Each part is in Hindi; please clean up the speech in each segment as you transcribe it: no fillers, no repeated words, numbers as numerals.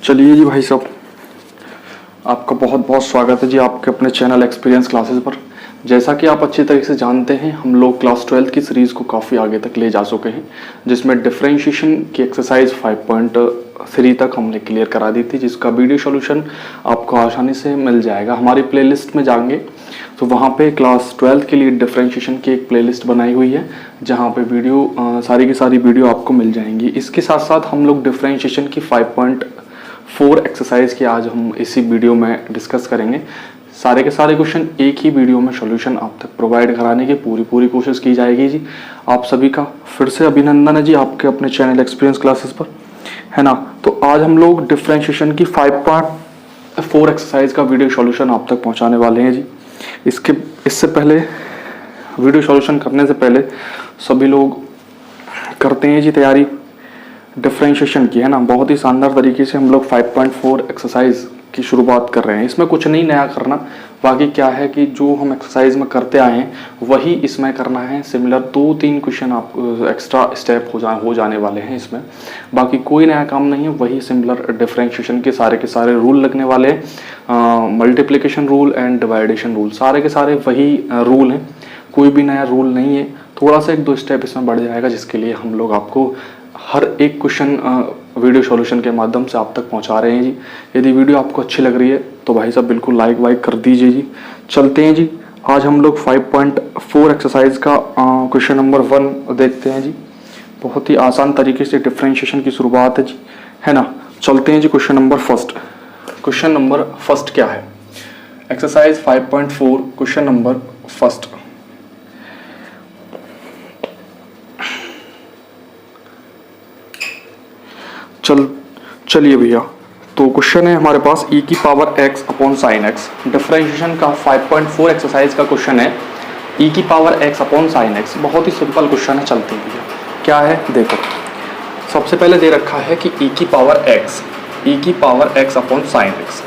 चलिए जी भाई साहब, आपका बहुत बहुत स्वागत है जी आपके अपने चैनल एक्सपीरियंस क्लासेस पर। जैसा कि आप अच्छी तरीके से जानते हैं, हम लोग क्लास 12 की सीरीज़ को काफ़ी आगे तक ले जा चुके हैं, जिसमें डिफरेंशिएशन की एक्सरसाइज 5.3 तक हमने क्लियर करा दी थी, जिसका वीडियो सॉल्यूशन आपको आसानी से मिल जाएगा। हमारी प्लेलिस्ट में जाएंगे तो वहाँ पे क्लास 12 के लिए डिफरेंशिएशन की एक प्लेलिस्ट बनाई हुई है, जहाँ पे वीडियो सारी की सारी वीडियो आपको मिल जाएंगी। इसके साथ साथ हम लोग डिफरेंशिएशन की 5.4 एक्सरसाइज की आज हम इसी वीडियो में डिस्कस करेंगे। सारे के सारे क्वेश्चन एक ही वीडियो में सॉल्यूशन आप तक प्रोवाइड कराने की पूरी कोशिश की जाएगी जी। आप सभी का फिर से अभिनंदन है जी आपके अपने चैनल एक्सपीरियंस क्लासेस पर, है ना। तो आज हम लोग डिफरेंशिएशन की 5.4 एक्सरसाइज का वीडियो सॉल्यूशन आप तक पहुंचाने वाले हैं जी। इससे पहले वीडियो सॉल्यूशन करने से पहले सभी लोग करते हैं जी तैयारी डिफरेंशिएशन की, है ना। बहुत ही शानदार तरीके से हम लोग 5.4 एक्सरसाइज की शुरुआत कर रहे हैं। इसमें कुछ नहीं नया करना, बाकी क्या है कि जो हम एक्सरसाइज में करते आए हैं वही इसमें करना है। सिमिलर 2-3 क्वेश्चन आप एक्स्ट्रा स्टेप हो जाने वाले हैं इसमें, बाकी कोई नया काम नहीं है। वही सिमिलर डिफरेंशिएशन के सारे रूल लगने वाले हैं, multiplication rule and division rule, सारे के सारे वही रूल हैं, कोई भी नया रूल नहीं है। थोड़ा सा 1-2 स्टेप इसमें बढ़ जाएगा, जिसके लिए हम लोग आपको हर एक क्वेश्चन वीडियो सॉल्यूशन के माध्यम से आप तक पहुंचा रहे हैं जी। यदि वीडियो आपको अच्छी लग रही है तो भाई साहब बिल्कुल लाइक कर दीजिए जी। चलते हैं जी, आज हम लोग 5.4 एक्सरसाइज का क्वेश्चन नंबर 1 देखते हैं जी। बहुत ही आसान तरीके से डिफरेंशिएशन की शुरुआत है जी, है ना। चलते हैं जी question number first. Question number first क्या है? Exercise 5.4 question number first. चलिए भैया, तो क्वेश्चन है हमारे पास e की power x upon sine X. Differentiation का 5.4 एक्सरसाइज का क्वेश्चन है e की power x upon sine X. बहुत ही सिंपल क्वेश्चन है। चलते हैं भैया, क्या है देखो। सबसे पहले दे रखा है कि e की power x upon sine X,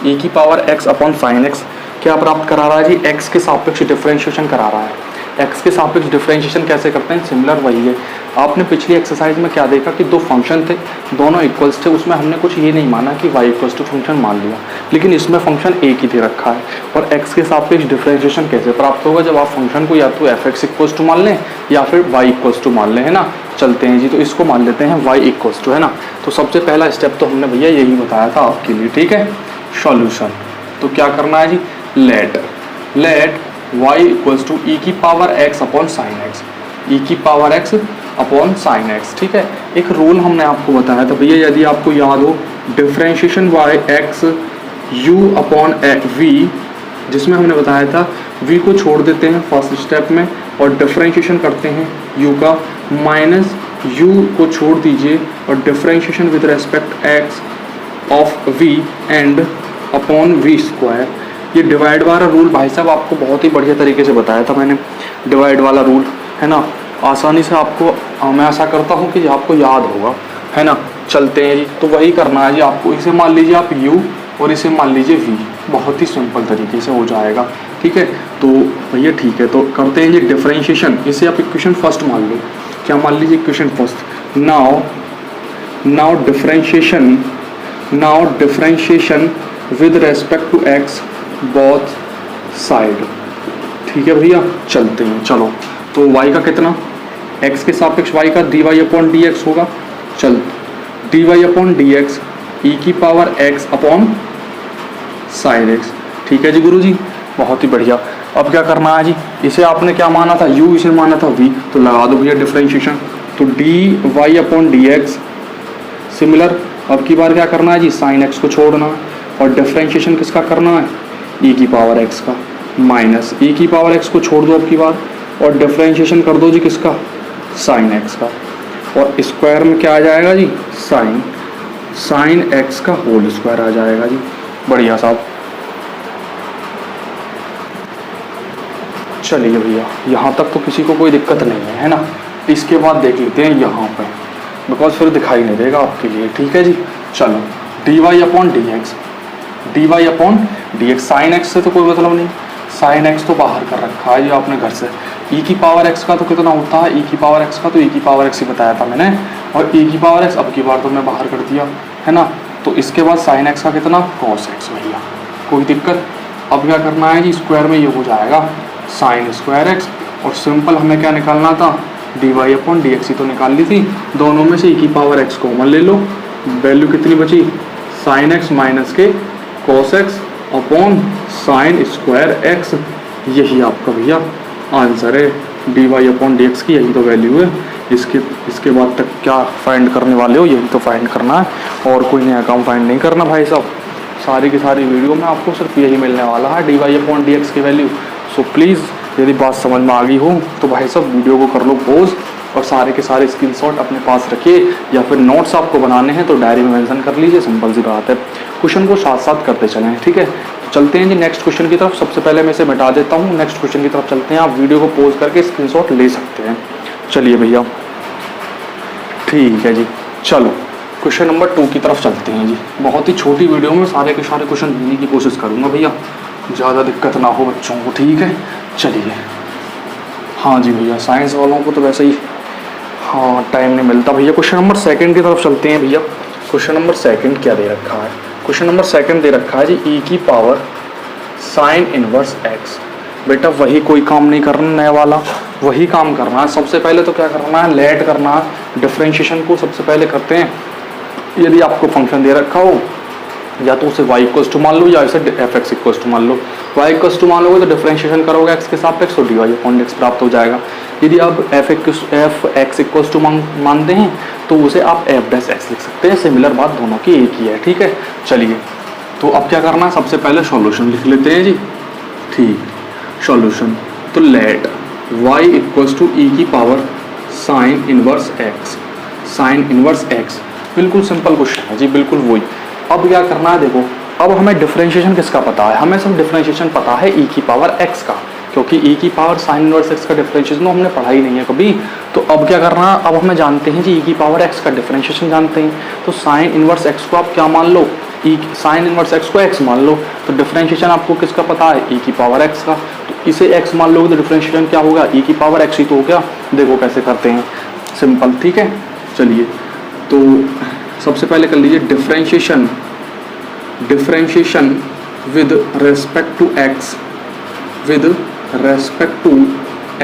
e की power x upon sine x क्या प्राप्त करा रहा है जी? x के सापेक्ष डिफरेंशिएशन करा रहा है। x के सापेक्ष डिफरेंशिएशन कैसे करते हैं? सिमिलर वही है। आपने पिछली एक्सरसाइज में क्या देखा कि 2 फंक्शन थे, दोनों इक्वल्स थे। उसमें हमने कुछ ये नहीं माना कि y इक्वल्स टू फंक्शन मान लिया, लेकिन इसमें फंक्शन एक ही दे रखा है। और x के सापेक्ष डिफरेंशिएशन कैसे प्राप्त होगा? जब आप फंक्शन को या तो fx इक्वल्स टू मान लें या फिर y इक्वल्स टू मान लें, है ना। चलते हैं जी, तो इसको मान लेते हैं y इक्वल्स टू, है ना। तो सबसे पहला स्टेप तो हमने भैया यही बताया था आपके लिए, ठीक है। सॉल्यूशन तो क्या करना है जी? Let y equals to e की power x upon sine X, e की power x upon sine X, ठीक है। एक रूल हमने आपको बताया था भैया, यदि आपको याद हो, differentiation by x u upon v, जिसमें हमने बताया था v को छोड़ देते हैं फर्स्ट स्टेप में और डिफरेंशिएशन करते हैं u का, माइनस u को छोड़ दीजिए और differentiation with respect x of v and upon v square. ये डिवाइड वाला रूल भाई साहब आपको बहुत ही बढ़िया तरीके से बताया था मैंने, डिवाइड वाला रूल, है ना। आसानी से आपको, मैं आशा करता हूँ कि आपको याद होगा, है ना। चलते हैं जी, तो वही करना है जी आपको। इसे मान लीजिए आप u और इसे मान लीजिए v, बहुत ही सिंपल तरीके से हो जाएगा, ठीक है। तो भैया ठीक है, तो करते हैं जी डिफरेंशिएशन। इसे आप इक्वेशन फर्स्ट मान लो। क्या मान लीजिए? Equation first. Now differentiation with respect to x both side, ठीक है भैया। चलते हैं, चलो। तो y का कितना? x के सापेक्ष y का dy अपॉन dx होगा। चल, dy अपॉन dx e की power x upon sign x, ठीक है जी गुरुजी, बहुत ही बढ़िया। अब क्या करना है जी? इसे आपने क्या माना था? u, इसे माना था v, तो लगा दो भैया डिफरेंशिएशन। तो dy अपॉन dx सिमिलर। अब की बार क्या करना है जी? साइन x को छोड़ना है और डिफरेंशिएशन किसका करना है? e की पावर x का, माइनस e की पावर x को छोड़ दो अब की बार और डिफरेंशिएशन कर दो जी किसका? साइन x का। और स्क्वायर में क्या आ जाएगा जी? साइन x का होल स्क्वायर आ जाएगा जी। बढ़िया साहब। चलिए भैया, यहाँ तक तो किसी को कोई दिक्कत नहीं है, है ना। इसके बाद देख लेते हैं यहाँ पे, बिकॉज फिर दिखाई नहीं देगा आपके लिए, ठीक है जी। चलो, dy upon dx, sine x से तो कोई मतलब नहीं, साइन x तो बाहर कर रखा है ये आपने घर से। e की पावर x का तो कितना होता है? e की पावर x का तो e की पावर x ही बताया था मैंने, और e की पावर x अब की बार तो मैं बाहर कर दिया, है ना। तो इसके बाद साइन एक्स का कितना, कॉस एक्स भैया, कोई दिक्कत। अब क्या करना है जी, स्क्वायर में ये हो जाएगा साइन स्क्वायर एक्स, और सिंपल हमें क्या निकालना था, D Y upon D X ही तो निकाल ली थी। दोनों में से ई की पावर एक्स कॉमन ले लो, वैल्यू कितनी बची, साइन एक्स माइनस के cos x upon sine square x, यही आपका भैया आंसर है। D Y upon D x की यही तो वैल्यू है। इसके बाद तक क्या फाइंड करने वाले हो, यही तो फाइंड करना है, और कोई नया काम फाइंड नहीं करना भाई साहब। सारी की सारी वीडियो में आपको सिर्फ यही मिलने वाला है, d Y upon D x की वैल्यू। सो प्लीज़ यदि बात समझ में आ गई हो तो भाई साहब वीडियो को कर लो पॉज, और सारे के सारे स्क्रीनशॉट अपने पास रखिए, या फिर नोट्स आपको बनाने हैं तो डायरी में मेंशन कर लीजिए, सिंपल सी बात है। क्वेश्चन को साथ साथ करते चलें, ठीक है। चलते हैं जी नेक्स्ट क्वेश्चन की तरफ। सबसे पहले मैं इसे मिटा देता हूँ, नेक्स्ट क्वेश्चन की तरफ चलते हैं। आप वीडियो को पॉज करके स्क्रीनशॉट ले सकते हैं। चलिए भैया, ठीक है जी, चलो क्वेश्चन नंबर 2 की तरफ चलते हैं जी। बहुत ही छोटी वीडियो में सारे के सारे क्वेश्चन देने की कोशिश करूँगा भैया, ज़्यादा दिक्कत ना हो बच्चों को, ठीक है। चलिए, हाँ जी भैया, साइंस वालों को तो वैसे ही हाँ टाइम नहीं मिलता भैया। क्वेश्चन नंबर 2 की तरफ चलते हैं भैया। क्वेश्चन नंबर 2 क्या दे रखा है, क्वेश्चन नंबर 2 दे रखा है जी, ई की पावर साइन इनवर्स एक्स। बेटा वही कोई काम नहीं करना नया वाला, वही काम करना है। सबसे पहले तो क्या करना है, लेट करना है। डिफरेंशिएशन को सबसे पहले करते हैं। यदि आपको फंक्शन दे रखा हो, या तो उसे y इक्वल्स टू मान लो, या इसे एफ एक्स इक्वल्स टू मान लो। y इक्वल्स टू मान लोगे तो डिफरेंशिएशन करोगे x के सापेक्ष, तो d Y upon D x प्राप्त हो जाएगा। यदि आप एफ एक्स इक्वल्स टू मानते हैं तो उसे आप एफ डैश एक्स लिख सकते हैं। सिमिलर बात दोनों की एक ही है, ठीक है। चलिए, तो अब क्या करना है, सबसे पहले सॉल्यूशन लिख लेते हैं जी, ठीक। सॉल्यूशन तो late y equals to e की power sine inverse x, sine inverse x, बिल्कुल सिंपल क्वेश्चन है जी, बिल्कुल वही। अब क्या करना है, देखो अब हमें डिफरेंशिएशन किसका पता है, हमें सब डिफरेंशिएशन पता है ई की पावर एक्स का, क्योंकि ई की पावर साइन इनवर्स एक्स का डिफरेंशिएशन हमने पढ़ा ही नहीं है कभी। तो अब क्या करना है, अब हमें जानते हैं जी ई की पावर एक्स का डिफरेंशिएशन जानते हैं, तो साइन इनवर्स एक्स को आप क्या मान लो, ई साइन इनवर्स एक्स को एक्स मान लो। तो डिफरेंशिएशन आपको किसका पता है, ई की पावर एक्स का, तो इसे एक्स मान लोगे तो डिफरेंशिएशन क्या होगा, ई की पावर एक्स ही तो हो गया। देखो कैसे करते हैं, सिंपल, ठीक है। चलिए, तो सबसे पहले कर लीजिए differentiation, differentiation with respect to x, with respect to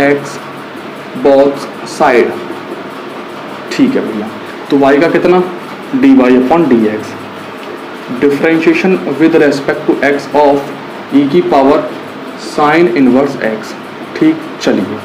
x both side, ठीक है भैया। तो y का कितना, d Y upon D x, differentiation with respect to x of e की पावर साइन इनवर्स एक्स, ठीक। चलिए,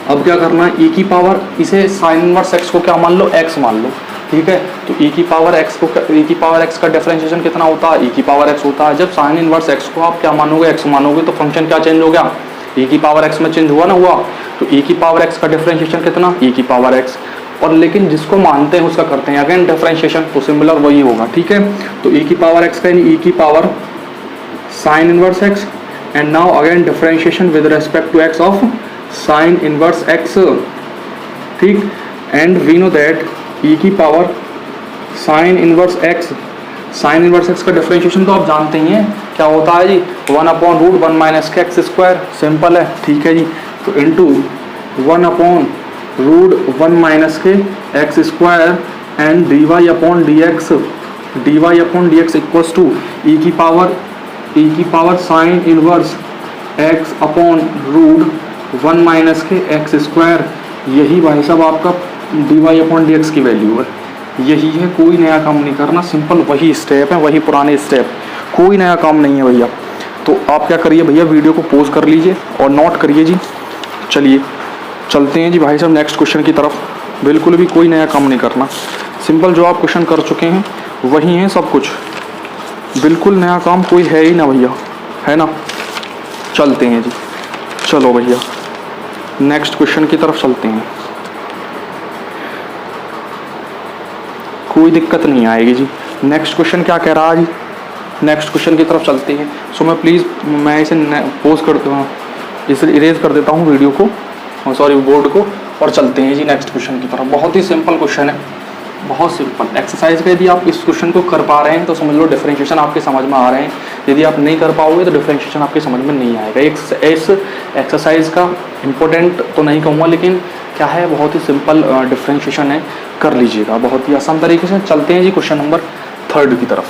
अब क्या करना है, ई की पावर, इसे साइन इनवर्स एक्स को क्या मान लो, एक्स मान लो, ठीक है। तो ई की पावर एक्स को, ई की पावर एक्स का डिफरेंशिएशन कितना होता है, ई की पावर एक्स होता है। जब साइन इनवर्स एक्स को आप क्या मानोगे, एक्स मानोगे, तो फंक्शन क्या चेंज हो गया, ई की पावर एक्स में चेंज हुआ ना, हुआ। तो ई की पावर एक्स का डिफरेंशिएशन कितना, ई की पावर एक्स, और लेकिन जिसको मानते हैं उसका करते हैं अगेन डिफरेंशिएशन, तो सिमिलर वही होगा, ठीक है। तो ई की पावर एक्स का ई की power sine inverse x, and now again differentiation with respect to x of sine inverse x, ठीक। And we know that e की power sine inverse x, sine inverse x का डिफरेंशिएशन तो आप जानते ही हैं क्या होता है जी, 1 अपॉन रूट 1 माइनस के एक्स स्क्वायर, सिंपल है, ठीक है जी। तो इंटू 1 अपॉन रूट 1 माइनस के x square and D Y upon D x, d Y upon D x equals to e की power sine inverse x upon root 1 minus के एक्स स्क्वायर। यही भाई साहब आपका d Y upon D x की वैल्यू है, यही है, कोई नया काम नहीं करना, सिंपल वही स्टेप है, वही पुराने स्टेप, कोई नया काम नहीं है भैया। तो आप क्या करिए भैया, वीडियो को पॉज कर लीजिए और नोट करिए जी। चलिए चलते हैं जी भाई साहब नेक्स्ट क्वेश्चन की तरफ। बिल्कुल भी कोई नया काम नहीं करना, सिंपल जो आप क्वेश्चन कर चुके हैं वही हैं सब कुछ, बिल्कुल नया काम कोई है ही ना भैया, है ना। चलते हैं जी, चलो भैया नेक्स्ट क्वेश्चन की तरफ चलते हैं, कोई दिक्कत नहीं आएगी जी। नेक्स्ट क्वेश्चन क्या कह रहा है जी, नेक्स्ट क्वेश्चन की तरफ चलते हैं। सो मैं इसे पोज करता हूँ, इसे इरेज कर देता हूँ वीडियो को, सॉरी बोर्ड को, और चलते हैं जी नेक्स्ट क्वेश्चन की तरफ। बहुत ही सिंपल क्वेश्चन है, बहुत सिंपल एक्सरसाइज का। यदि आप इस क्वेश्चन को कर पा रहे हैं तो समझ लो डिफरेंशिएशन आपके समझ में आ रहे हैं, यदि आप नहीं कर पाओगे तो डिफरेंशिएशन आपके समझ में नहीं आएगा। इस एक्सरसाइज का इम्पोर्टेंट तो नहीं कहूँगा, लेकिन क्या है, बहुत ही सिंपल डिफरेंशिएशन है, कर लीजिएगा बहुत ही आसान तरीके से। चलते हैं जी क्वेश्चन नंबर 3 की तरफ।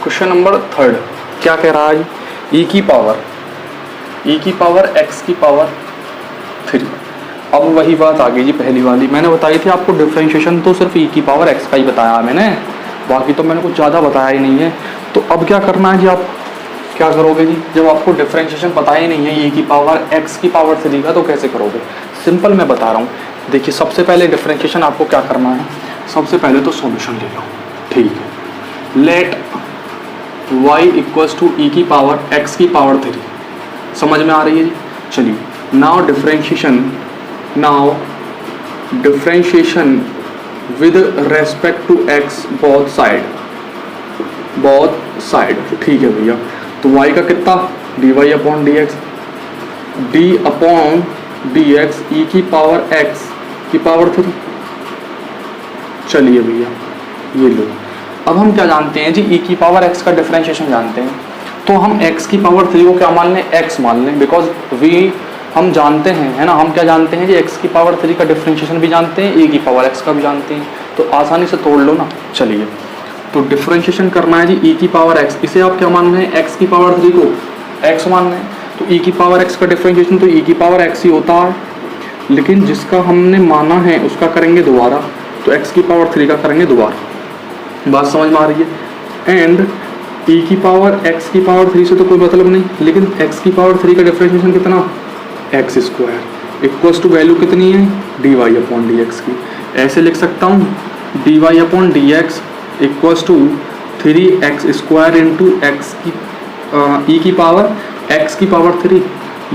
क्वेश्चन नंबर 3 क्या कह रहा है, e की पावर x की पावर 3। अब वही बात आ गई जी पहली वाली, मैंने बताई थी आपको डिफरेंशिएशन तो सिर्फ e की पावर x का ही बताया मैंने, बाकी तो मैंने कुछ ज़्यादा बताया ही नहीं है। तो अब क्या करना है जी, आप क्या करोगे जी, जब आपको डिफरेंशिएशन पता ही नहीं है e की पावर x की पावर 3 का, तो कैसे करोगे? सिंपल मैं बता रहा हूँ, देखिए सबसे पहले डिफरेंशिएशन आपको क्या करना है, सबसे पहले तो सॉल्यूशन ले लो, ठीक है। Let y equals to e की पावर x की पावर 3, समझ में आ रही है जी? चलिए, now differentiation with respect to x both side, ठीक है भैया। तो y का कितना, dy upon D x, d upon D x e की पावर x की पावर 3। चलिए भैया ये लो। अब हम क्या जानते हैं जी, e की पावर x का डिफरेंशिएशन जानते हैं, तो हम x की पावर 3 को क्या मान लें, x मान लें, बिकॉज v हम जानते हैं, है ना, हम क्या जानते हैं जी, x की पावर 3 का डिफरेंशिएशन भी जानते हैं, e की पावर x का भी जानते हैं, तो आसानी से तोड़ लो ना। चलिए, तो डिफरेंशिएशन करना है जी e की पावर x, इसे आप क्या मान रहे हैं, x की पावर 3 को x मान रहे हैं, तो e की पावर x का डिफरेंशिएशन तो e की पावर x ही होता है, लेकिन जिसका हमने माना है उसका करेंगे दोबारा, तो x की पावर 3 का करेंगे दोबारा। बात समझ में आ रही है? एंड e की पावर x की पावर 3 से तो कोई मतलब नहीं, लेकिन x की पावर 3 का डिफरेंशिएशन कितना, x square equals to value कितनी है, dy अपॉन डी एक्स की। ऐसे लिख सकता हूँ, dy upon D x equals to 3x square into x की e की पावर x की पावर 3।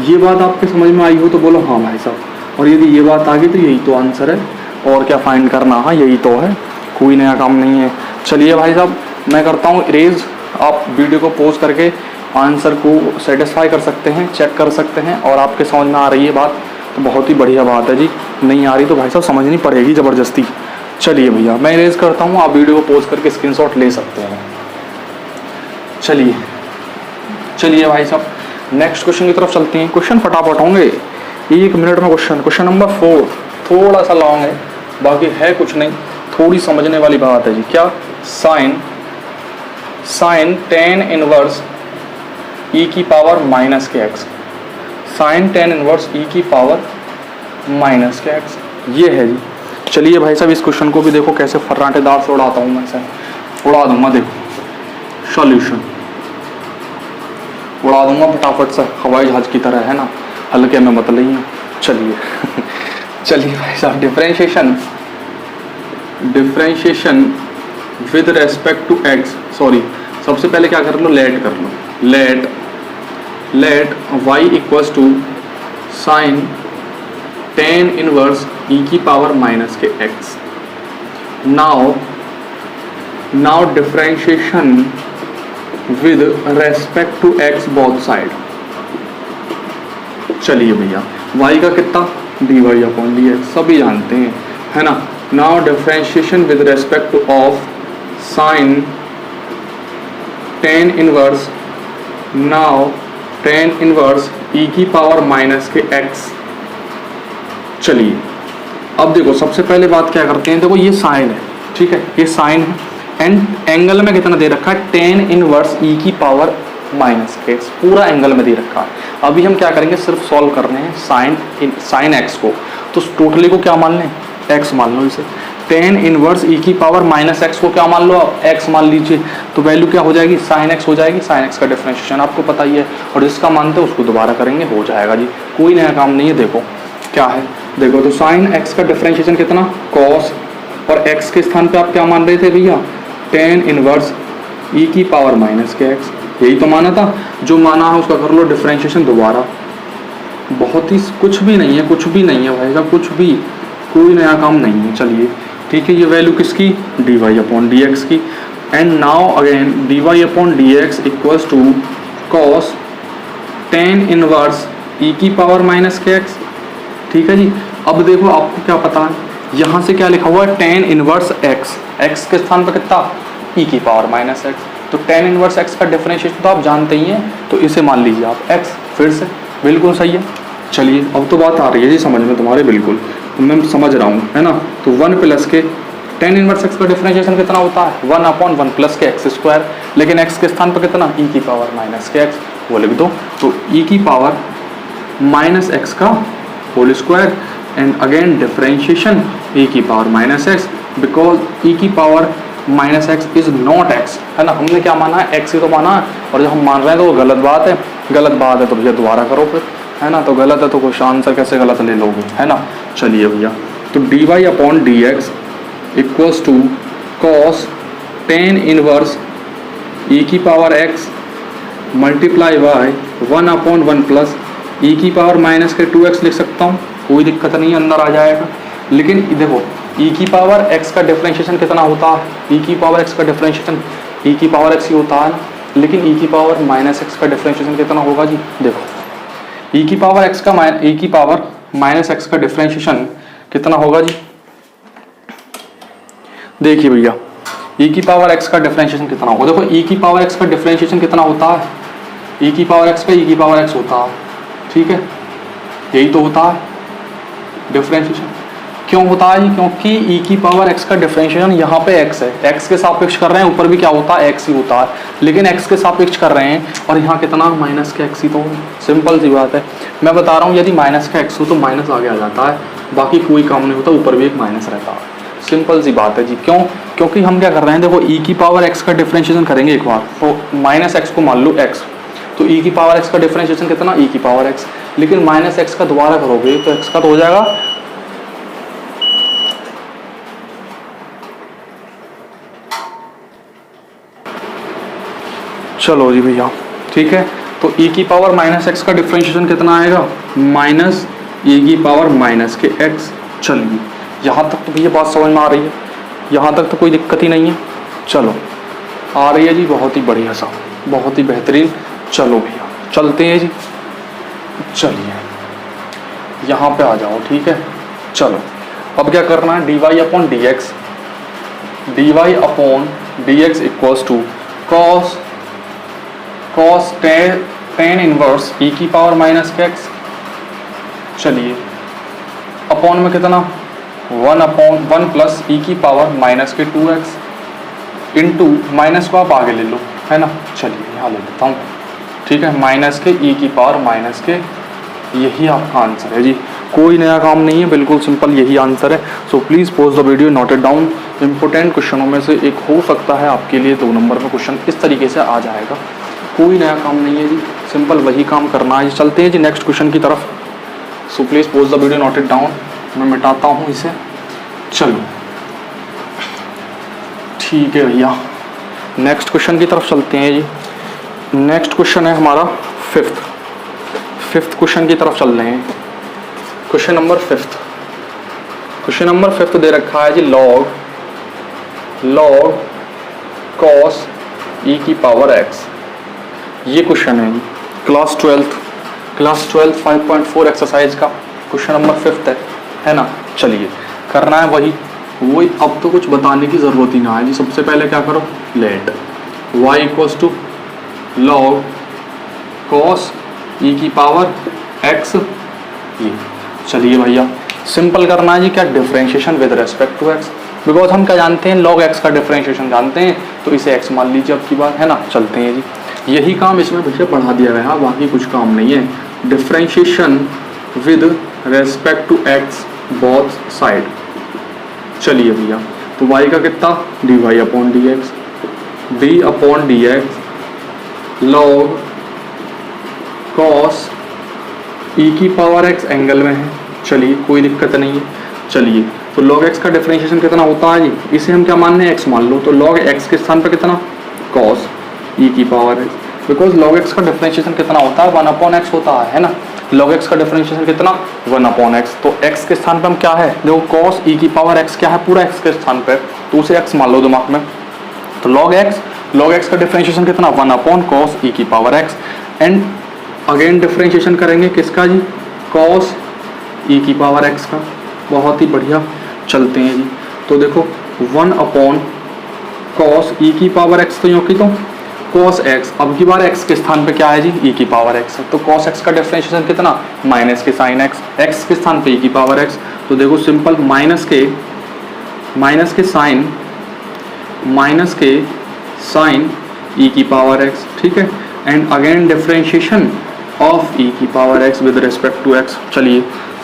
ये बात आपके समझ में आई हो तो बोलो हाँ भाई साहब, और यदि ये बात आ गई तो यही तो आंसर है, और क्या फाइंड करना, हाँ यही तो है, कोई नया काम नहीं है। चलिए भाई साहब मैं करता हूँ इरेज, आप वीडियो को पॉज करके आंसर को सेटिस्फाई कर सकते हैं, चेक कर सकते हैं, और आपके समझ में आ रही है बात तो बहुत ही बढ़िया बात है जी, नहीं आ रही तो भाई साहब समझनी पड़ेगी ज़बरदस्ती। चलिए भैया मैं इरेज करता हूँ, आप वीडियो को पॉज करके स्क्रीनशॉट ले सकते हैं। चलिए भाई साहब नेक्स्ट क्वेश्चन की तरफ चलते हैं। क्वेश्चन फटाफट होंगे, 1 मिनट में क्वेश्चन नंबर 4, थोड़ा सा लॉन्ग है, बाकी है कुछ नहीं, थोड़ी समझने वाली बात है जी। क्या, साइन टेन इनवर्स e की पावर माइनस के x, sine tan inverse e की पावर माइनस के x, ये है जी। चलिए भाई साहब इस क्वेश्चन को भी देखो कैसे फर्राटेदार से उड़ाता हूँ, मैं से उड़ा दूंगा, देखो सॉल्यूशन उड़ा दूंगा फटाफट से, हवाई जहाज की तरह, है ना, हल्के में मत लइए। चलिए चलिए भाई साहब differentiation with respect to x, sorry सबसे पहले क्या कर लो, लेट कर लो, let y equals to sine tan inverse e की पावर माइनस के x। Now differentiation with respect to x both side. चलिए भैया y का कितना, dy अपॉन डी एक्स, सभी जानते हैं, है ना। Now differentiation with respect two of sine tan inverse, now ten inverse e की पावर माइनस के x। चलिए अब देखो सबसे पहले बात क्या करते हैं, देखो ये साइन है, ठीक है, ये साइन है, एंड एंगल में कितना दे रखा है, टेन इनवर्स e की पावर माइनस के x, पूरा एंगल में दे रखा है। अभी हम क्या करेंगे, सिर्फ सॉल्व कर रहे हैं साइन x को, तो टोटली को क्या मान लें, x मान लो इसे, टेन इनवर्स e की पावर माइनस x को क्या मान लो, x मान लीजिए, तो वैल्यू क्या हो जाएगी, साइन x हो जाएगी। साइन x का डिफरेंशिएशन आपको पता ही है, और जिसका मानते हैं उसको दोबारा करेंगे, हो जाएगा जी, कोई नया काम नहीं है। देखो क्या है, देखो तो साइन x का डिफरेंशिएशन कितना, कॉस, और x के स्थान पे आप क्या मान रहे थे भैया, टेन इनवर्स e की पावर माइनस के x, यही तो माना था, जो माना है उसका कर लो डिफरेंशिएशन दोबारा। बहुत ही कुछ भी नहीं है भाई साहब, कुछ भी, कोई नया काम नहीं है। चलिए ठीक है, ये वैल्यू किसकी, dy अपॉन डी एक्स की, and now again dy upon D x equals to cos tan inverse e की पावर माइनस के x, ठीक है जी। अब देखो आपको क्या पता है, यहाँ से क्या लिखा हुआ है, टेन इनवर्स x के स्थान पर कितना, e की पावर माइनस x, तो टेन इनवर्स x का डिफरेंशिएशन तो आप जानते ही हैं, तो इसे मान लीजिए आप x, फिर से बिल्कुल सही है। चलिए अब तो बात आ रही है जी समझ में तुम्हारे, बिल्कुल तो मैं समझ रहा हूँ, है ना। तो 1 प्लस के टेन इनवर्स एक्स का डिफरेंशिएशन कितना होता है 1/1 प्लस के एक्स स्क्वायर, लेकिन एक्स के स्थान पर कितना ई की पावर माइनस के एक्स, वो लिख दो। तो ई की पावर माइनस एक्स का whole square and again differentiation e की power minus x, because e की power minus x is not x, है ना। हमने क्या माना है, एक्स ही तो माना है, और जब हम मान रहे हैं तो वो गलत बात है। गलत बात है तो भैया दोबारा करो फिर, है ना। तो गलत है तो कुछ आंसर कैसे गलत ले लोगे, है ना। चलिए भैया, तो d Y upon D x equals to cos tan inverse e की power x multiply by 1/1 plus e की पावर माइनस के 2x लिख सकता हूँ, कोई दिक्कत नहीं, अंदर आ जाएगा। लेकिन देखो ई की पावर एक्स का डिफरेंशिएशन कितना होता है, ई की पावर एक्स का डिफरेंशिएशन ई की पावर एक्स ही होता है ना, लेकिन ई की पावर माइनस एक्स का डिफरेंशिएशन कितना होगा जी। देखो ई की पावर एक्स का ई की पावर माइनस एक्स का डिफरेंशिएशन कितना होगा जी। देखिए भैया ई की पावर एक्स का डिफरेंशिएशन कितना होगा, देखो ई की पावर एक्स का डिफरेंशिएशन कितना होता है, ई की पावर एक्स का ई की पावर एक्स होता है, ठीक है, यही तो होता है डिफरेंशिएशन। क्यों होता है जी, क्योंकि ई की पावर एक्स का डिफरेंशिएशन यहाँ पे एक्स है, एक्स के सापेक्ष कर रहे हैं, ऊपर भी क्या होता है एक्स ही होता है, लेकिन एक्स के सापेक्ष कर रहे हैं और यहाँ कितना माइनस का एक्स ही, तो सिंपल सी बात है। मैं बता रहा हूँ यदि माइनस का एक्स हो तो माइनस आगे आ जाता है, बाकी कोई काम नहीं होता, ऊपर भी एक माइनस रहता है, सिंपल सी बात है जी। क्यों, क्योंकि हम क्या कर रहे हैं, देखो ई की पावर एक्स का डिफरेंशिएशन करेंगे एक बार, तो माइनस एक्स को मान लो एक्स, तो ई की पावर एक्स का डिफरेंशिएशन कितना ई की पावर एक्स, लेकिन माइनस एक्स का दोबारा करोगे तो एक्स का तो हो जाएगा, चलो जी भैया ठीक है। तो ई की पावर माइनस एक्स का डिफरेंशिएशन कितना आएगा, माइनस ई की पावर माइनस के एक्स। चलिए यहाँ तक तो भैया बात समझ में आ रही है, यहाँ तक तो कोई दिक्कत ही नहीं है। चलो आ रही है जी, बहुत ही बढ़िया सा, बहुत ही बेहतरीन। चलो भैया चलते हैं जी, चलिए यहाँ पे आ जाओ, ठीक है। चलो अब क्या करना है, d Y upon D x, d Y upon D x equals to cos tan inverse e की पावर माइनस के एक्स। चलिए अपॉन में कितना 1/1 प्लस ई की पावर माइनस के 2x इंटू माइनस को आप आगे ले लो, है ना। चलिए यहाँ ले लेता हूँ, ठीक है, माइनस के ई की पावर माइनस के, यही आपका आंसर है जी, कोई नया काम नहीं है, बिल्कुल सिंपल यही आंसर है। So please pause the video, note it down. Important क्वेश्चनों में से एक हो सकता है आपके लिए 2 नंबर में क्वेश्चन इस तरीके से आ जाएगा, कोई नया काम नहीं है जी, सिंपल वही काम करना है। चलते हैं जी नेक्स्ट क्वेश्चन की तरफ। सो please pause the video, note it down, मैं मिटाता हूँ इसे। चलो ठीक है भैया, नेक्स्ट क्वेश्चन की तरफ चलते हैं जी। नेक्स्ट क्वेश्चन है हमारा फिफ्थ क्वेश्चन की तरफ चल रहे हैं। क्वेश्चन नंबर फिफ्थ दे रखा है जी, लॉग कॉस ई की पावर एक्स। ये क्वेश्चन है जी क्लास 12 5.4 एक्सरसाइज का क्वेश्चन नंबर 5 है ना। चलिए करना है वही, अब तो कुछ बताने की ज़रूरत ही ना है जी। सबसे पहले क्या करो, let y equals to log cos e की पावर x। ये चलिए भैया सिंपल करना है जी, क्या differentiation with respect to x, because हम क्या जानते हैं, लॉग x का डिफरेंशिएशन जानते हैं, तो इसे x मान लीजिए अब की बात, है ना। चलते हैं जी, यही काम इसमें भैया बढ़ा दिया गया है, बाकी कुछ काम नहीं है। Differentiation with respect to x both side. चलिए भैया, तो y का कितना, d Y upon D x, d upon D x log cos e की पावर x एंगल में है। चलिए कोई दिक्कत नहीं है। चलिए तो log x का डिफरेंशिएशन कितना होता है जी, इसे हम क्या मान रहे हैं, x मान लो, तो log x के स्थान पर कितना, cos e की power x, because log x का डिफरेंशिएशन कितना होता है 1/x होता है ना। log x का डिफरेंशिएशन कितना 1/x, तो x के स्थान पर हम क्या है, देखो cos e की पावर x क्या है, पूरा x के स्थान पर, तो उसे x मान लो दिमाग में। तो log x का डिफरेंशिएशन कितना 1/cos e की power x, and again differentiation करेंगे किसका जी, cos e की पावर x का। बहुत ही बढ़िया, चलते हैं जी। तो देखो 1/cos e की पावर x, तो क्योंकि तो cos x, अब की बार x के स्थान पे क्या है जी, e की पावर x है, तो cos x का डिफरेंशिएशन कितना, माइनस के साइन x, x के स्थान पे e की पावर x। तो देखो सिंपल, माइनस माइनस के साइन ई की पावर एक्स, ठीक है, and again differentiation of e की power x with respect to x. चलिए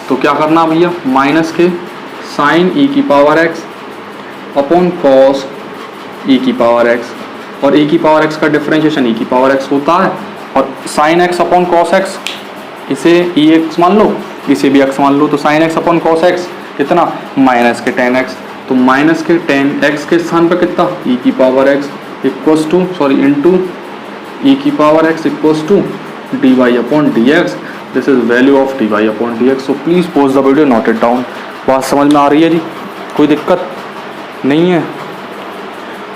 तो क्या करना भैया, माइनस के साइन ई की power x upon cos e की पावर एक्स, और ई की पावर एक्स का डिफरेंशिएशन ई की पावर एक्स होता है, और sign x upon cos x, इसे ई एक्स मान लो, इसे भी एक्स मान लो, तो sine x upon cos x कितना, माइनस के टेन एक्स, तो माइनस के टेन एक्स के स्थान पर कितना, ई की power x equals to into e की power x equals to d Y upon D x. This is value of d Y upon D x. So please pause the video, note it down. बात समझ में आ रही है जी? कोई दिक्कत नहीं है?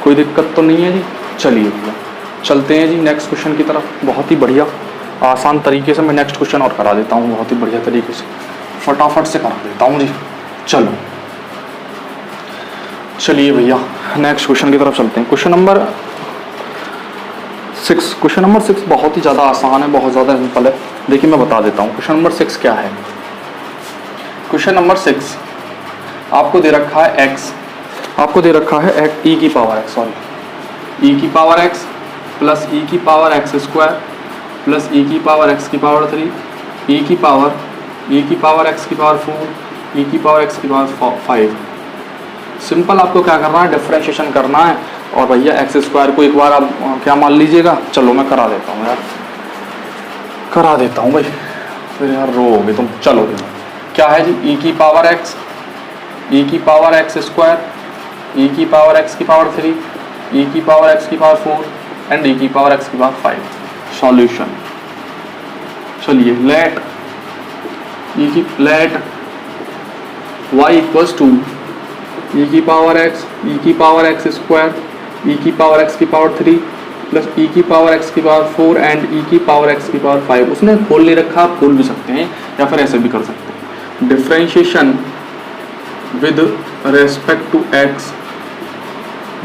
कोई दिक्कत तो नहीं है जी? चलिए भैया चलते हैं जी नेक्स्ट क्वेश्चन की तरफ। बहुत ही बढ़िया आसान तरीके से मैं नेक्स्ट क्वेश्चन और करा देता हूँ, बहुत ही बढ़िया तरीके से फटाफट से करा देता हूँ जी। चलो चलिए भैया नेक्स्ट क्वेश्चन की तरफ चलते हैं। Question number 6। क्वेश्चन नंबर 6 बहुत ही ज़्यादा आसान है, बहुत ज़्यादा सिंपल है। देखिए मैं बता देता हूँ क्वेश्चन नंबर 6 क्या है। क्वेश्चन नंबर 6 आपको दे रखा है एक्स, आपको दे रखा है ई की पावर एक्स, सॉरी ई की पावर एक्स प्लस ई की power x square plus e की पावर एक्स की पावर 3, ई की पावर एक्स की पावर 4, ई की पावर एक्स की पावर 5। सिंपल आपको क्या करना है, डिफरेंशिएशन करना है, और भैया एक्स स्क्वायर को एक बार आप क्या मान लीजिएगा। चलो मैं करा देता हूँ यार, करा देता हूँ भाई, फिर यार रोओगे तुम। चलो क्या है जी, ई की पावर एक्स स्क्वायर, ई की पावर एक्स की पावर 3, ई की पावर एक्स की पावर 4 एंड ई की पावर एक्स की पावर 5। सॉल्यूशन, चलिए late y equals to e की पावर एक्स स्क्वायर, ई की पावर एक्स की पावर 3 प्लस ई की पावर एक्स की पावर 4 एंड ई की पावर एक्स की पावर 5। उसने खोल ले रखा, आप खोल भी सकते हैं या फिर ऐसे भी कर सकते हैं। Differentiation with respect to x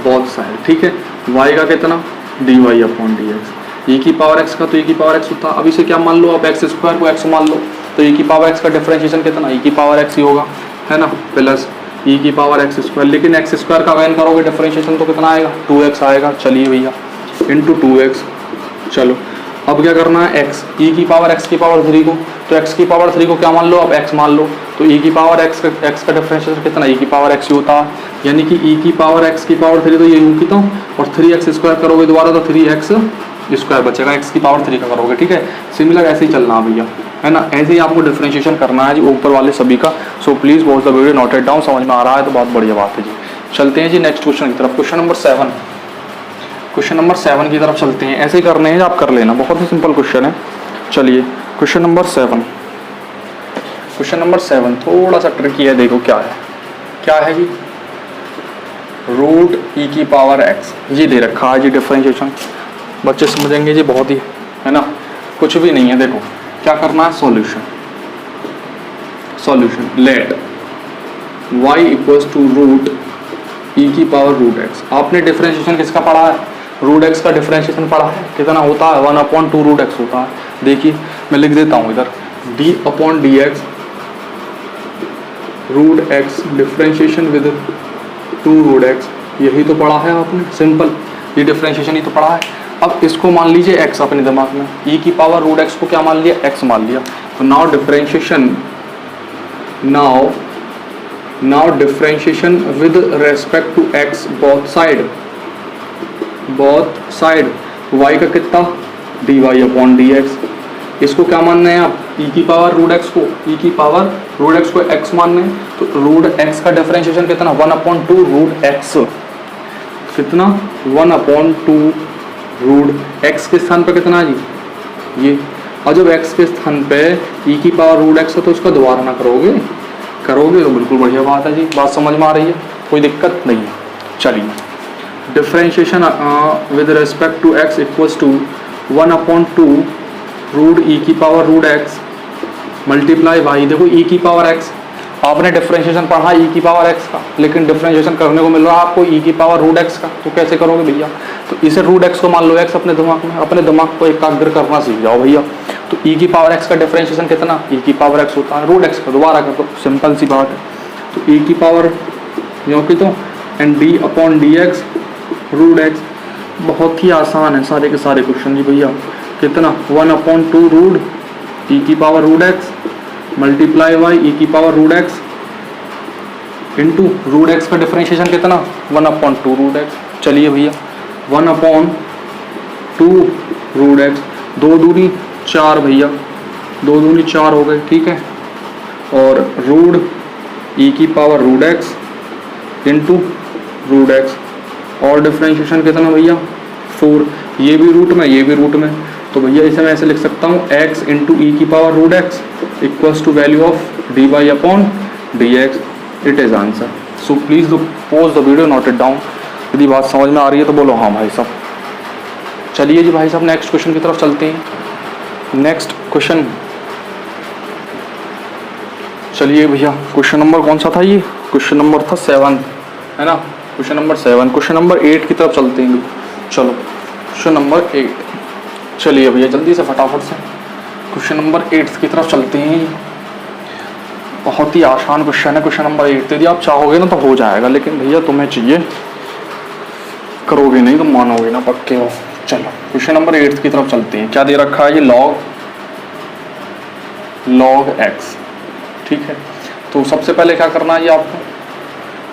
both side, ठीक है। y का कितना, d Y upon D x, e की पावर एक्स का तो ई की पावर एक्स होता, अब इसे क्या मान लो आप, एक्स स्क्वायर को एक्स मान लो, तो ई की पावर एक्स का डिफरेंशिएशन कितना, ई की पावर एक्स ही होगा, है ना, प्लस ई की पावर एक्स स्क्वायर। लेकिन एक्स स्क्वायर का वैन करोगे डिफरेंशिएशन तो कितना आएगा, 2x आएगा। चलिए भैया इंटू 2x। चलो अब क्या करना है, एक्स ई की पावर एक्स की पावर 3 को, तो एक्स की पावर 3 को क्या मान लो आप, एक्स मान लो, तो ई की पावर एक्स का डिफरेंशिएशन कितना, ई की पावर एक्स ही होता है, यानी कि ई की पावर एक्स की पावर 3 तो ये होगी, तो और 3x स्क्वायर करोगे दोबारा तो 3x स्क्वायर बचेगा, एक्स की पावर 3 का करोगे, ठीक है। सिमिलर ऐसे ही चलना है भैया, है ना, ऐसे ही आपको डिफरेंशिएशन करना है जी ऊपर वाले सभी का। So please watch the video, note it down. समझ में आ रहा है तो बहुत बढ़िया बात है जी। चलते हैं जी नेक्स्ट क्वेश्चन की तरफ। क्वेश्चन नंबर 7, क्वेश्चन नंबर 7 की तरफ चलते हैं। ऐसे ही करने हैं, आप कर लेना, बहुत ही सिंपल क्वेश्चन है। चलिए क्वेश्चन नंबर 7, क्वेश्चन नंबर 7 थोड़ा सा ट्रिकी है। देखो क्या है जी, रूट ई की पावर एक्स, ये दे रखा है जी डिफरेंशिएशन। बच्चे समझेंगे जी बहुत ही, है ना, कुछ भी नहीं है। देखो क्या करना है, solution let y equals to root e की पावर रूट एक्स। आपने डिफरेंशिएशन किसका पढ़ा है, रूट एक्स का डिफरेंशिएशन पढ़ा है, कितना होता है, 1/2 रूट एक्स होता है। देखिए मैं लिख देता हूँ इधर, d upon D x root x differentiation with 2 root x, यही तो पढ़ा है आपने, सिंपल ये डिफरेंशिएशन ही तो पढ़ा है। अब इसको मान लीजिए x अपने दिमाग में, e की पावर रूट x को क्या मान लिया, x मान लिया, तो now differentiation with respect to x both side, y का कितना, dy अपॉन dx। इसको क्या मानना है आप, e की पावर रूट x को, e की पावर रूट x को x मानना है, तो रूट x का डिफरेंशिएशन कितना, 1/2 रूट x, कितना 1/2 रूट x के स्थान पे कितना जी, ये, और जब x के स्थान पे e की पावर रूट x है तो उसका दोबारा ना करोगे तो बिल्कुल बढ़िया बात है जी। बात समझ में आ रही है, कोई दिक्कत नहीं है। चलिए differentiation with respect to x equals to 1/2 root e की power root x multiply by, देखो ई की पावर x, आपने डिफरेंशिएशन पढ़ा ई की पावर x का, लेकिन डिफरेंशिएशन करने को मिल रहा है आपको ई की पावर रूट x का, तो कैसे करोगे भैया, तो इसे रूट x को मान लो x अपने दिमाग में, अपने दिमाग को एकाग्र करना सीख जाओ भैया। तो ई की पावर x का डिफरेंशिएशन कितना, ई की पावर x होता है रूट x का, दोबारा कर दो, सिंपल सी बात है। तो ई की पावर यो की तो, and d upon D x root x. बहुत ही आसान है सारे के सारे क्वेश्चन जी भैया। कितना 1/2 रूट ई की power root x multiply by e की power root x into root x का डिफरेंशिएशन कितना 1/2 रूट एक्स। चलिए भैया 1/2 रूट एक्स, 2 दूनी 4 भैया, 2 दूनी 4 हो गए, ठीक है। और रूट ई की power root x into root x, और डिफरेंशिएशन कितना भैया 4, ये भी रूट में ये भी रूट में, तो भैया इसे मैं ऐसे लिख सकता हूँ x इंटू ई की power root x equals to value of d Y upon D x. It is answer. So please pause the video, note it down. यदि बात समझ में आ रही है तो बोलो हाँ भाई साहब। चलिए जी भाई साहब नेक्स्ट क्वेश्चन की तरफ चलते हैं। नेक्स्ट क्वेश्चन, चलिए भैया क्वेश्चन नंबर कौन सा था ये? क्वेश्चन नंबर था 7, है ना। क्वेश्चन नंबर 7, क्वेश्चन नंबर 8 की तरफ चलते हैं। चलो क्वेश्चन नंबर 8, चलिए भैया जल्दी से फटाफट से क्वेश्चन नंबर 8 की तरफ चलते हैं। बहुत ही आसान क्वेश्चन है क्वेश्चन नंबर 8। यदि आप चाहोगे ना तो हो जाएगा, लेकिन भैया तुम्हें चाहिए, करोगे नहीं तो मानोगे ना, पक्के हो। चलो क्वेश्चन नंबर 8 की तरफ चलते हैं। क्या दे रखा है ये? लॉग एक्स, ठीक है। तो सबसे पहले क्या करना है ये आपको,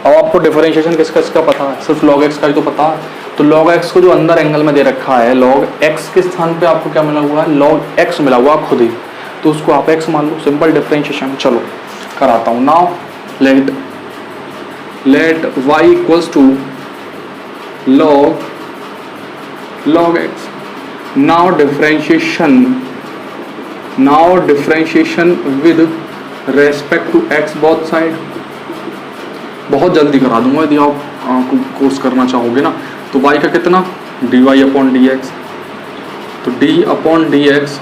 अब आपको डिफरेंशिएशन किसका किसका पता है? सिर्फ लॉग एक्स का ही तो पता है। तो लॉग एक्स को जो अंदर एंगल में दे रखा है, लॉग एक्स के स्थान पे आपको क्या मिला हुआ है? लॉग एक्स मिला हुआ खुद ही, तो उसको आप एक्स मान लो, सिंपल डिफरेंशिएशन। चलो कराता हूँ। Now let y equals to log x। Now differentiation with respect to x both side. बहुत जल्दी करा दूंगा यदि आप कोर्स करना चाहोगे ना। तो y का कितना? dy अपॉन डी एक्स, तो d upon D x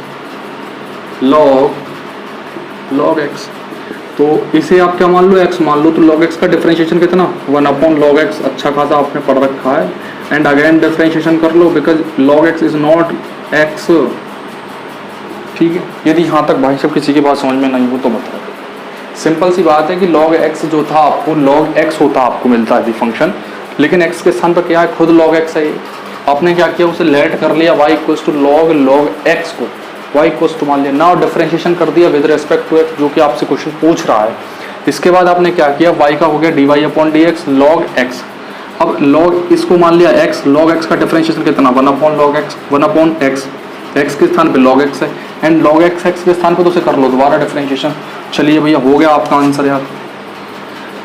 log x। तो इसे आप क्या मान लो? x मान लो। तो log x का डिफरेंशिएशन कितना? 1/log x। अच्छा खासा आपने पढ़ रखा है। एंड अगेन डिफरेंशिएशन कर लो, because log x is not x, ठीक है। यदि यहाँ तक भाई साहब किसी की बात समझ में नहीं हो तो बताओ। सिंपल सी बात है कि log x जो था आपको log x होता आपको मिलता है फंक्शन, लेकिन x के स्थान पर क्या है? खुद log x है। आपने क्या किया? उसे लेट कर लिया y equals to log x को, y इक्वल्स टू मान लिया। नाउ डिफरेंशिएशन कर दिया विद रेस्पेक्ट टू x, जो कि आपसे क्वेश्चन पूछ रहा है। इसके बाद आपने क्या किया? y का हो गया dy upon D x log x। अब log इसको मान लिया x, log x का डिफरेंशिएशन कितना? 1/log x, 1/x, x के स्थान पे log x है, एंड log x के स्थान पे तो उसे कर लो दोबारा डिफरेंशिएशन। चलिए भैया हो गया आपका आंसर यार,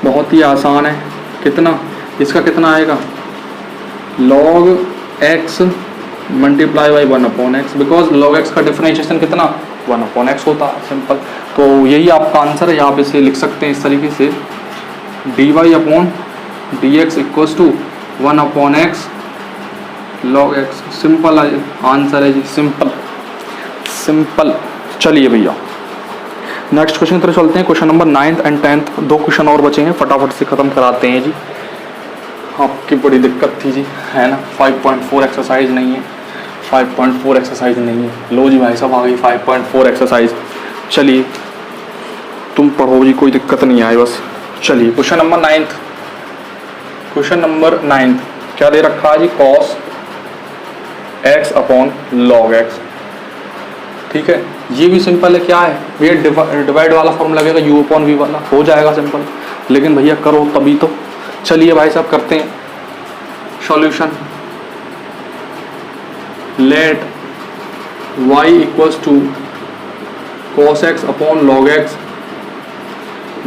बहुत ही आसान है। कितना इसका कितना आएगा? log x multiply by 1/x, because log x का डिफरेंशिएशन कितना? 1/x होता है, सिंपल। तो यही आपका आंसर है। यहाँ पे से लिख सकते हैं इस तरीके से, dy upon D x equals to 1/x log x। Simple answer है जी, सिंपल। चलिए भैया नेक्स्ट क्वेश्चन की तरफ चलते हैं। क्वेश्चन नंबर 9 एंड 10, 2 क्वेश्चन और बचे हैं, फटाफट से खत्म कराते हैं जी। आपकी बड़ी दिक्कत थी जी, है ना। 5.4 एक्सरसाइज नहीं है, 5.4 एक्सरसाइज नहीं है। लो जी भाई साहब आ गई 5.4 एक्सरसाइज। चलिए तुम पढ़ो जी, कोई दिक्कत नहीं आए बस। चलिए क्वेश्चन नंबर 9 क्या दे रखा है जी? cos x upon log x, ठीक है। ये भी सिंपल है। क्या है भैया? डिवाइड वाला फॉर्म लगेगा, u अपॉन v वाला, हो जाएगा सिंपल। लेकिन भैया करो तभी तो। चलिए भाई साहब करते हैं solution. Let y equals to cos x upon log x।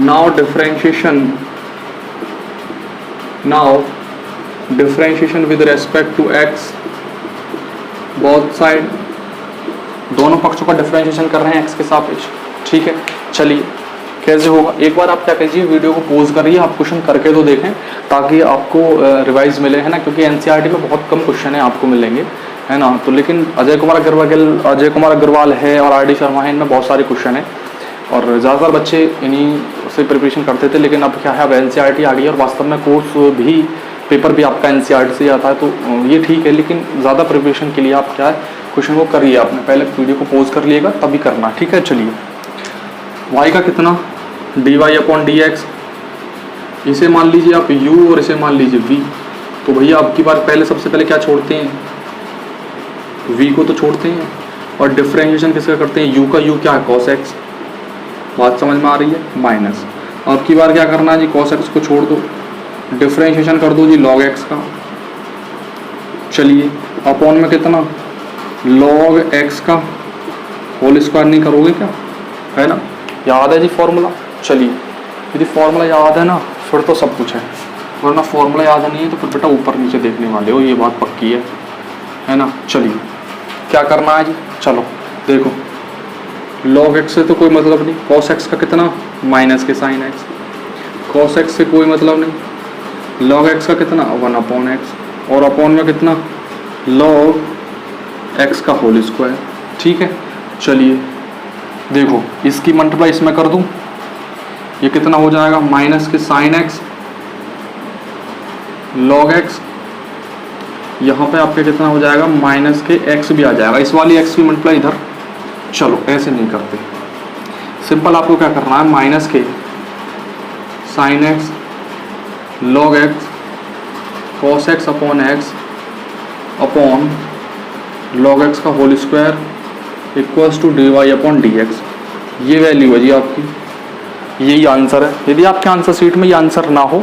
Now differentiation with respect to x both side. दोनों पक्षों का डिफरेंशिएशन कर रहे हैं x के सापेक्ष, ठीक है। चलिए कैसे होगा? एक बार आप क्या कीजिए, वीडियो को पॉज करिए, आप क्वेश्चन करके तो देखें ताकि आपको रिवाइज मिले, है ना। क्योंकि एनसीईआरटी में बहुत कम क्वेश्चन है आपको मिलेंगे, है ना। तो लेकिन अजय कुमार अग्रवाल है और आर डी शर्मा है, इनमें बहुत सारे क्वेश्चन हैं और ज़्यादातर बच्चे इन्हीं से प्रिपरेशन करते थे। लेकिन अब क्या है, अब एनसीईआरटी आ गई है और वास्तव में कोर्स भी, पेपर भी आपका एनसीईआरटी से आता है, तो ये ठीक है। लेकिन ज़्यादा प्रिपरेशन के लिए आप क्या है, क्वेश्चन को करिए। आपने पहले वीडियो को पॉज कर लिएगा तभी करना, ठीक है। चलिए y का कितना? dy अपॉन डी एक्स इसे मान लीजिए आप u और इसे मान लीजिए v। तो भैया अब की बार पहले सबसे पहले क्या छोड़ते हैं, v को तो छोड़ते हैं, और डिफरेंशिएशन किसका करते हैं, u का u क्या है cos x। बात समझ में आ रही है, माइनस। अब की बार क्या करना है जी, cos x को छोड़ दो, डिफरेंशिएशन कर दो जी log x का। चलिए अपॉन में कितना, log x का होल स्क्वायर नहीं करोगे क्या, है ना, याद है जी फॉर्मूला। चलिए यदि फॉर्मूला याद है ना फिर तो सब कुछ वरना फॉर्मूला याद नहीं है तो फिर बेटा ऊपर नीचे देखने वाले हो, ये बात पक्की है ना। चलिए क्या करना है जी, चलो देखो log x से तो कोई मतलब नहीं, cos x का कितना माइनस के साइन x, cos x से कोई मतलब नहीं, log x का कितना 1/x, और अपॉन में कितना log x का होल स्क्वायर। ठीक है, चलिए देखो इसकी मल्टीप्लाई इसमें कर दूं, ये कितना हो जाएगा माइनस के साइन x log x, यहाँ पे आपके कितना हो जाएगा माइनस के x भी आ जाएगा, इस वाली x की मल्टीप्लाई इधर। चलो ऐसे नहीं करते, सिंपल आपको क्या करना है, माइनस के sine x log x cos x upon x upon log x का whole square equals to dy upon dx। ये वैल्यू है जी आपकी, यही आंसर है। यदि आपके आंसर शीट में ये आंसर ना हो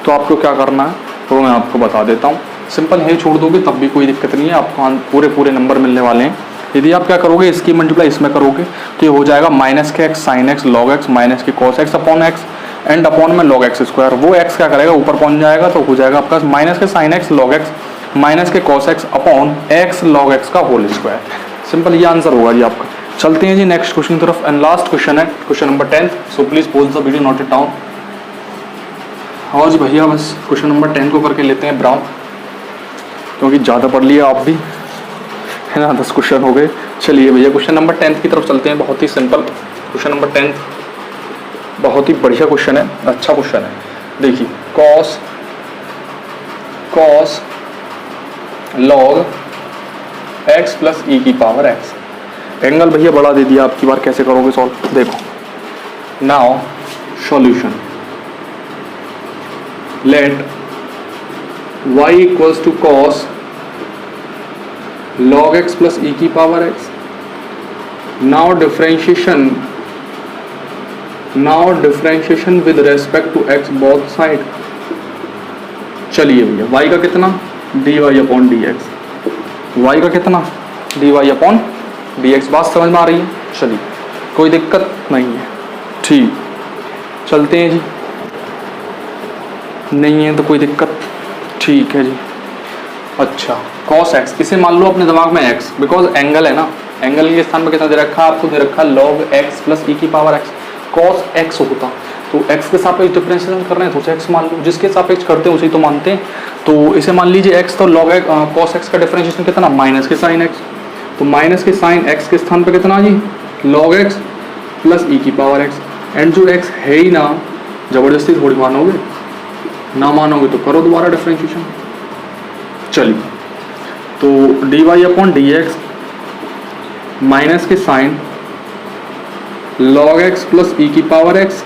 तो आपको क्या करना है, तो मैं आपको बता देता हूँ। सिंपल है, छोड़ दोगे तब भी कोई दिक्कत नहीं है, आपको पूरे नंबर मिलने वाले हैं। यदि आप क्या करोगे, इसकी मल्टीप्लाई इसमें करोगे तो ये हो जाएगा माइनस के x sine x log x minus के cos x upon x and upon में log x स्क्वायर। वो x क्या करेगा, ऊपर पहुंच जाएगा तो हो जाएगा आपका माइनस के sine x log x minus के cos x upon x log x का होल स्क्वायर। सिंपल ये आंसर होगा जी आपका। चलते हैं जी नेक्स्ट क्वेश्चन की तरफ, एंड लास्ट क्वेश्चन है question number 10। So please pause the video, note it down. और जी भैया बस क्वेश्चन नंबर 10 को करके लेते हैं ब्राउन, क्योंकि ज़्यादा पढ़ लिया आप भी, है ना, 10 क्वेश्चन हो गए। चलिए भैया क्वेश्चन नंबर 10 की तरफ चलते हैं। बहुत ही सिंपल क्वेश्चन नंबर 10, बहुत ही बढ़िया क्वेश्चन है, अच्छा क्वेश्चन है। देखिए cos log x plus e की पावर x, एंगल भैया बड़ा दे दिया, आपकी बार कैसे करोगे सॉल्व, देखो now solution, let y equals to cos log x plus e की power x। Now differentiation with respect to x both side. चलिए भैया y का कितना dy अपॉन dx, y का कितना dy अपॉन dx। बात समझ में आ रही है, चलिए कोई दिक्कत नहीं है, ठीक चलते हैं जी, नहीं है तो कोई दिक्कत, ठीक है जी। अच्छा cos x, इसे मान लो अपने दिमाग में x, बिकॉज एंगल है ना, एंगल के स्थान पर कितना दे रखा है आपको, दे रखा है log x प्लस e की पावर x। cos x होता तो x के सापेक्ष डिफरेंशिएशन कर रहे हैं तो उसे x मान लो, जिसके सापेक्ष करते हैं उसे तो मानते हैं। तो इसे मान लीजिए x, तो log cos x का डिफरेंशिएशन कितना माइनस के साइन x, तो माइनस के साइन x के स्थान पर कितना जी log x प्लस e की पावर x। एंड जो x है ही ना, जबरदस्ती थोड़ी मानोगे, ना मानोगे तो करो दोबारा डिफरेंशिएशन। चलिए तो dy अपॉन dx माइनस के sine log x plus e की पावर x।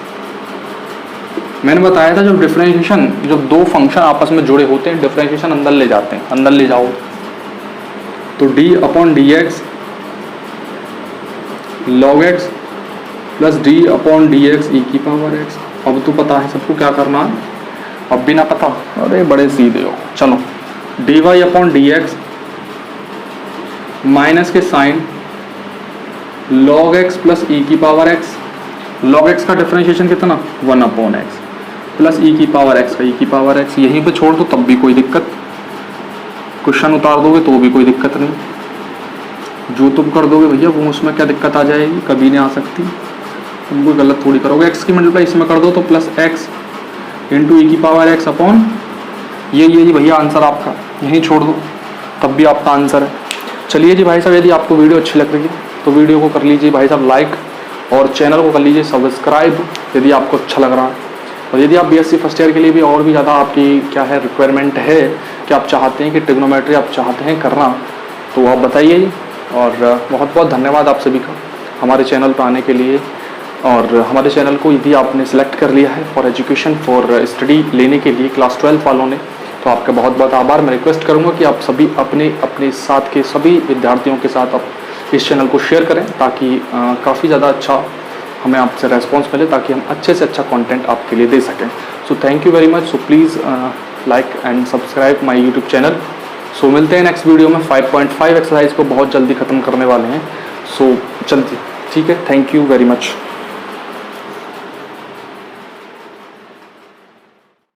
मैंने बताया था जब डिफरेंशिएशन, जब दो फंक्शन आपस में जुड़े होते हैं डिफरेंशिएशन अंदर ले जाते हैं, अंदर ले जाओ तो d upon dx log x plus d upon dx e की पावर x। अब तो पता है सबको क्या करना है, अब भी ना पता, अरे बड़े सीधे हो। चलो dy अपॉन dx माइनस के sine log x plus e की पावर x। log x का डिफरेंशिएशन कितना 1 अपॉन x प्लस e की पावर x का e की पावर x। यहीं पे छोड़ दो तब भी कोई दिक्कत, क्वेश्चन उतार दोगे तो भी कोई दिक्कत नहीं, जो तुम कर दोगे भैया वो उसमें क्या दिक्कत आ जाएगी, कभी नहीं आ सकती, तुम कोई गलत थोड़ी करोगे। x की मल्टीप्लाई इसमें कर दो तो प्लस x इंटू e की पावर x अपॉन ये जी भैया आंसर आपका, यहीं छोड़ दो तब भी आपका आंसर है। चलिए जी भाई साहब, यदि आपको वीडियो अच्छी लग रही है तो वीडियो को कर लीजिए भाई साहब लाइक, और चैनल को कर लीजिए सब्सक्राइब यदि आपको अच्छा लग रहा है। और यदि आप बीएससी फर्स्ट ईयर के लिए भी और भी ज़्यादा आपकी क्या है रिक्वायरमेंट है कि आप चाहते हैं कि ट्रिग्नोमेट्री आप चाहते हैं करना, तो आप बताइए। और बहुत बहुत धन्यवाद आप सभी का हमारे चैनल पर आने के लिए। और हमारे चैनल को यदि आपने सेलेक्ट कर लिया है फॉर एजुकेशन फॉर स्टडी लेने के लिए क्लास 12 वालों ने, तो आपका बहुत बहुत आभार। मैं रिक्वेस्ट करूंगा कि आप सभी अपने साथ के सभी विद्यार्थियों के साथ आप इस चैनल को शेयर करें, ताकि काफ़ी ज़्यादा अच्छा हमें आपसे रेस्पॉन्स मिले, ताकि हम अच्छे से अच्छा कंटेंट आपके लिए दे सकें। So thank you very much. So please like and subscribe my YouTube channel. सो मिलते हैं नेक्स्ट वीडियो में। 5.5 एक्सरसाइज को बहुत जल्दी ख़त्म करने वाले हैं। सो चलते, ठीक है। Thank you very much.